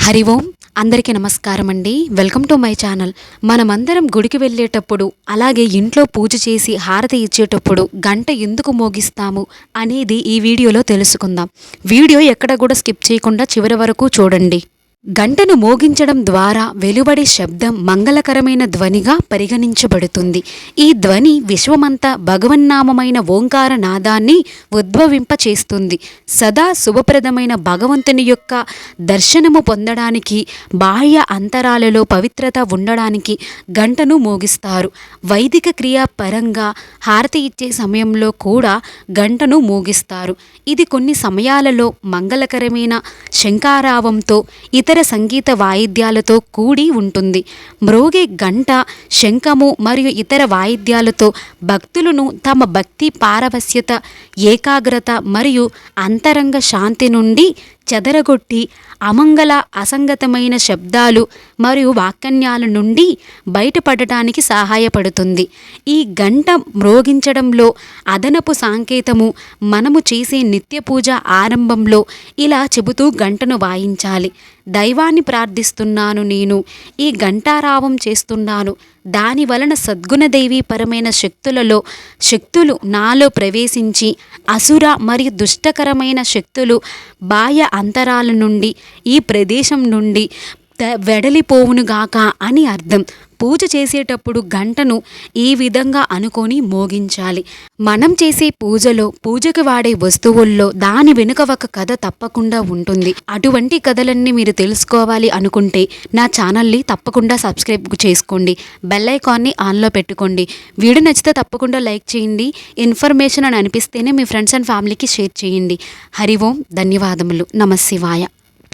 హరి ఓం. అందరికీ నమస్కారం అండి. Welcome to my channel. మనమందరం గుడికి వెళ్ళేటప్పుడు, అలాగే ఇంట్లో పూజ చేసి హారతి ఇచ్చేటప్పుడు గంట ఎందుకు మోగిస్తాము అనేది ఈ వీడియోలో తెలుసుకుందాం. వీడియో ఎక్కడ కూడా స్కిప్ చేయకుండా చివరి వరకు చూడండి. గంటను మోగించడం ద్వారా వెలువడే శబ్దం మంగళకరమైన ధ్వనిగా పరిగణించబడుతుంది. ఈ ధ్వని విశ్వమంతా భగవన్నామమైన ఓంకార నాదాన్ని ఉద్భవింపచేస్తుంది. సదా శుభప్రదమైన భగవంతుని యొక్క దర్శనము పొందడానికి, బాహ్య అంతరాలలో పవిత్రత ఉండడానికి గంటను మోగిస్తారు. వైదిక క్రియ పరంగా హారతి ఇచ్చే సమయంలో కూడా గంటను మోగిస్తారు. ఇది కొన్ని సమయాలలో మంగళకరమైన శంఖారావంతో ఇతర సంగీత వాయిద్యాలతో కూడి ఉంటుంది. మ్రోగే గంట, శంఖము మరియు ఇతర వాయిద్యాలతో భక్తులను తమ భక్తి పారవస్యత, ఏకాగ్రత మరియు అంతరంగ శాంతి నుండి చెదరగొట్టి అమంగళ అసంగతమైన శబ్దాలు మరియు వాక్యాల నుండి బయటపడటానికి సహాయపడుతుంది. ఈ గంట మ్రోగించడంలో అదనపు సంకేతము మనము చేసే నిత్య పూజ ఆరంభంలో ఇలా చెబుతూ గంటను వాయించాలి. దైవాన్ని ప్రార్థిస్తున్నాను, నేను ఈ ఘంటారావం చేస్తున్నాను. దాని వలన సద్గుణదైవీ పరమైన శక్తులు నాలో ప్రవేశించి అసుర మరియు దుష్టకరమైన శక్తులు బాహ్య అంతరాల నుండి ఈ ప్రదేశం నుండి వెడలిపోవునుగాక అని అర్థం. పూజ చేసేటప్పుడు గంటను ఈ విధంగా అనుకొని మోగించాలి. మనం చేసే పూజలో, పూజకు వాడే వస్తువుల్లో దాని వెనుక ఒక కథ తప్పకుండా ఉంటుంది. అటువంటి కథలన్నీ మీరు తెలుసుకోవాలి అనుకుంటే నా ఛానల్ని తప్పకుండా సబ్స్క్రైబ్ చేసుకోండి. బెల్ ఐకాన్ని ఆన్లో పెట్టుకోండి. వీడియో నచ్చితే తప్పకుండా లైక్ చేయండి. ఇన్ఫర్మేషన్ అని అనిపిస్తేనే మీ ఫ్రెండ్స్ అండ్ ఫ్యామిలీకి షేర్ చేయండి. హరి ఓం. ధన్యవాదములు. నమః శివాయ.